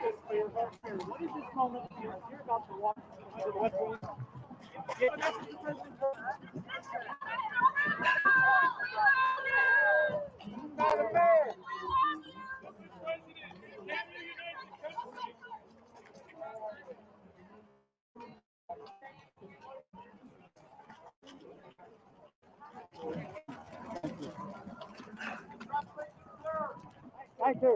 What is this moment you're about to walk into the West Wing? Not a man. Thank you.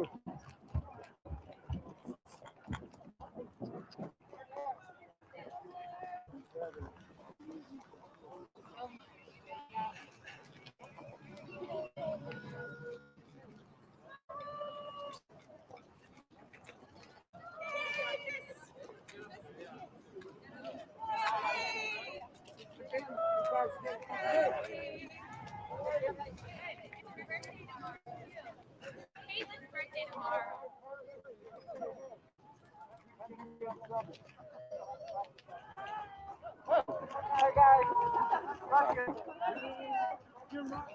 Hey guys.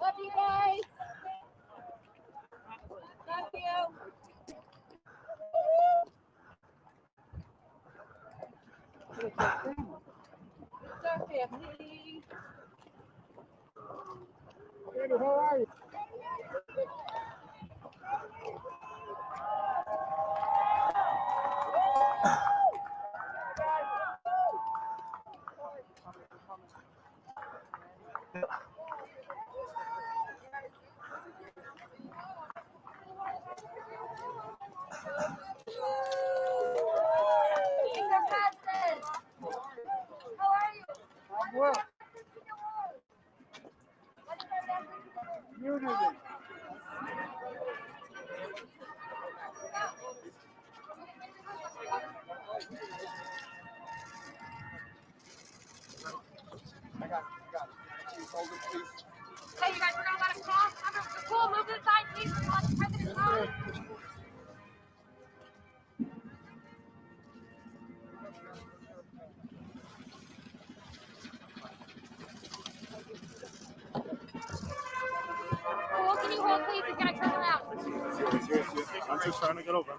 Love you guys. Love you. It's our family. David, how are you? I'm well. You did it. I got it. Hold it, please. Hey, you guys, we're gonna let us cross. Cool, move to the side, please. We're gonna let the president cross. Cool, can you hold, please? He's gonna turn around. I'm just trying to get over.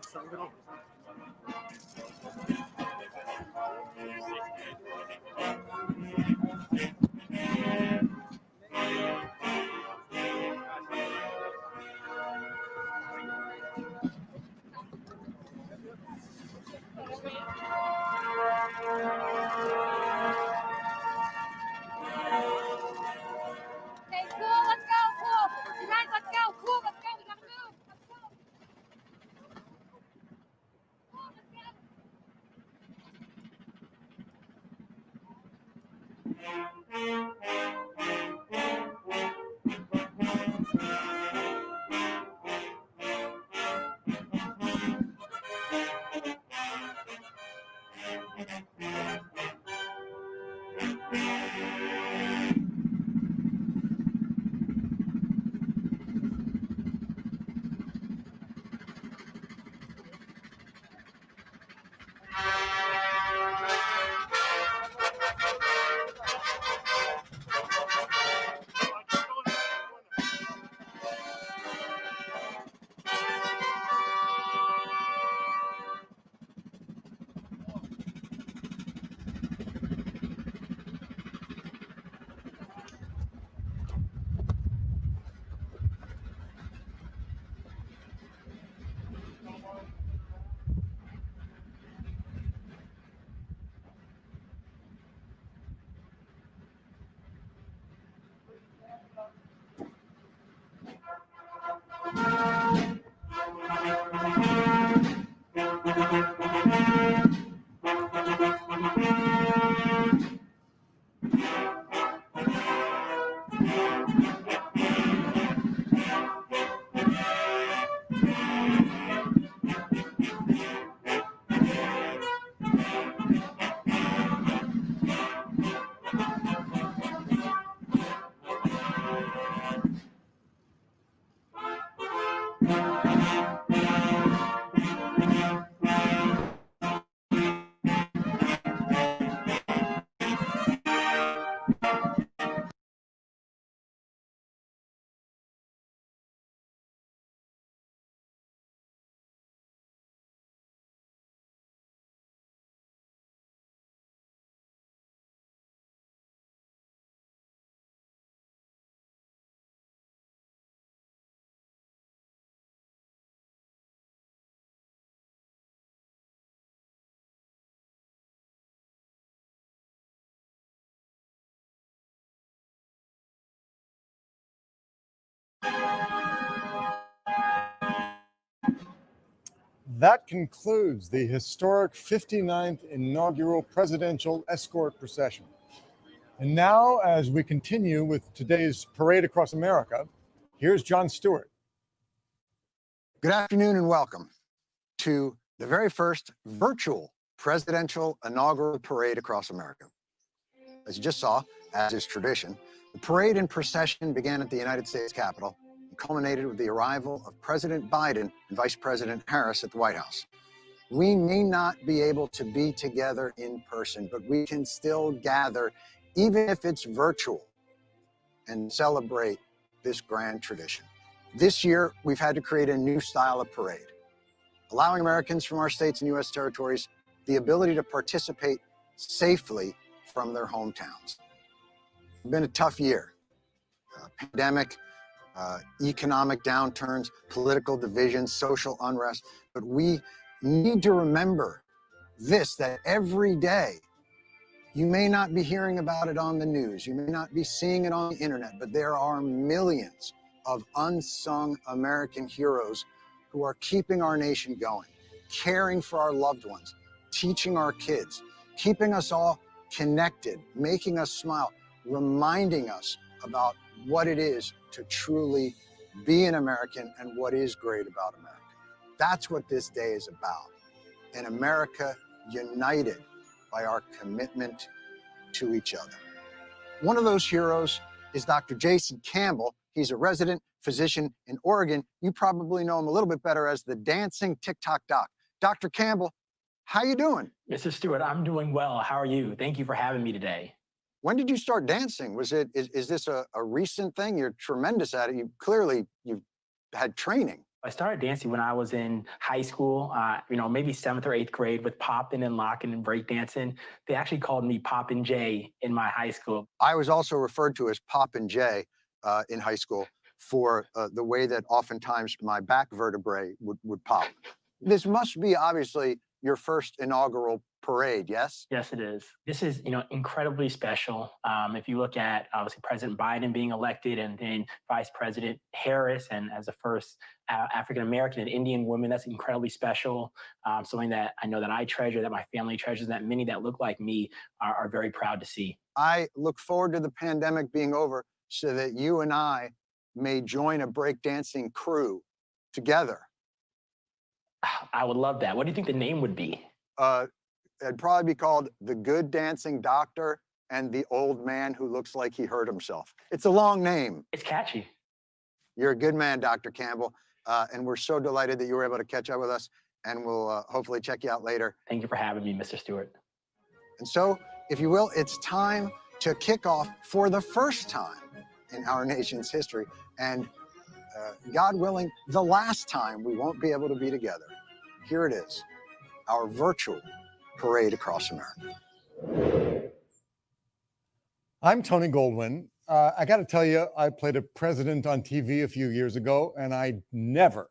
Okay, cool, let's go, cool. You guys, let's go, cool, let's go, we gotta move. Let's go. Cool, let's go. That concludes the historic 59th inaugural presidential escort procession. And now, as we continue with today's parade across America, here's Jon Stewart. Good afternoon and welcome to the very first virtual presidential inaugural parade across America. As you just saw, as is tradition, the parade and procession began at the United States Capitol and culminated with the arrival of President Biden and Vice President Harris at the White House. We may not be able to be together in person, but we can still gather, even if it's virtual, and celebrate this grand tradition. This year, we've had to create a new style of parade, allowing Americans from our states and U.S. territories the ability to participate safely from their hometowns. It's been a tough year. Pandemic, economic downturns, political divisions, social unrest, but we need to remember this, that every day, you may not be hearing about it on the news, you may not be seeing it on the internet, but there are millions of unsung American heroes who are keeping our nation going, caring for our loved ones, teaching our kids, keeping us all connected, making us smile, reminding us about what it is to truly be an American and what is great about America. That's what this day is about. An America united by our commitment to each other. One of those heroes is Dr. Jason Campbell. He's a resident physician in Oregon. You probably know him a little bit better as the dancing TikTok doc. Dr. Campbell, how you doing? Mr. Stewart, I'm doing well. How are you? Thank you for having me today. When did you start dancing? Is this a recent thing? You're tremendous at it. You've had training. I started dancing when I was in high school, maybe 7th or 8th grade with popping and locking and breakdancing. They actually called me Poppin' Jay in my high school. I was also referred to as Poppin' Jay in high school for the way that oftentimes my back vertebrae would pop. This must be obviously your first inaugural parade, yes? Yes, it is. This is, incredibly special. If you look at, obviously, President Biden being elected and then Vice President Harris, and as the first African-American and Indian woman, that's incredibly special. Something that I know that I treasure, that my family treasures, that many that look like me are very proud to see. I look forward to the pandemic being over so that you and I may join a breakdancing crew together. I would love that. What do you think the name would be? It'd probably be called The Good Dancing Doctor and the Old Man Who Looks Like He Hurt Himself. It's a long name. It's catchy. You're a good man, Dr. Campbell, and we're so delighted that you were able to catch up with us, and we'll hopefully check you out later. Thank you for having me, Mr. Stewart. And so, if you will, it's time to kick off for the first time in our nation's history, and God willing, the last time we won't be able to be together. Here it is, our virtual parade across America. I'm Tony Goldwyn. I got to tell you, I played a president on TV a few years ago, and I never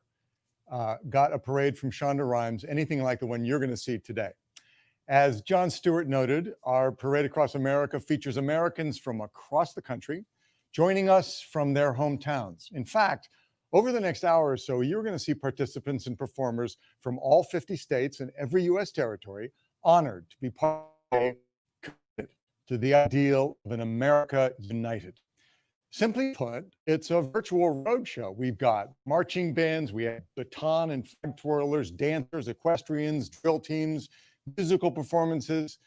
got a parade from Shonda Rhimes, anything like the one you're going to see today. As Jon Stewart noted, our parade across America features Americans from across the country joining us from their hometowns. In fact, over the next hour or so, you're going to see participants and performers from all 50 states and every U.S. territory honored to be part of to the ideal of an America united. Simply put, it's a virtual roadshow. We've got marching bands, we have baton and flag twirlers, dancers, equestrians, drill teams, musical performances,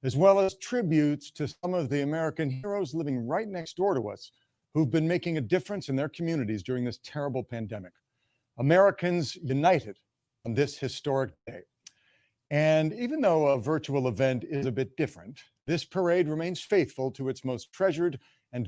as well as tributes to some of the American heroes living right next door to us who've been making a difference in their communities during this terrible pandemic. Americans united on this historic day. And even though a virtual event is a bit different, this parade remains faithful to its most treasured and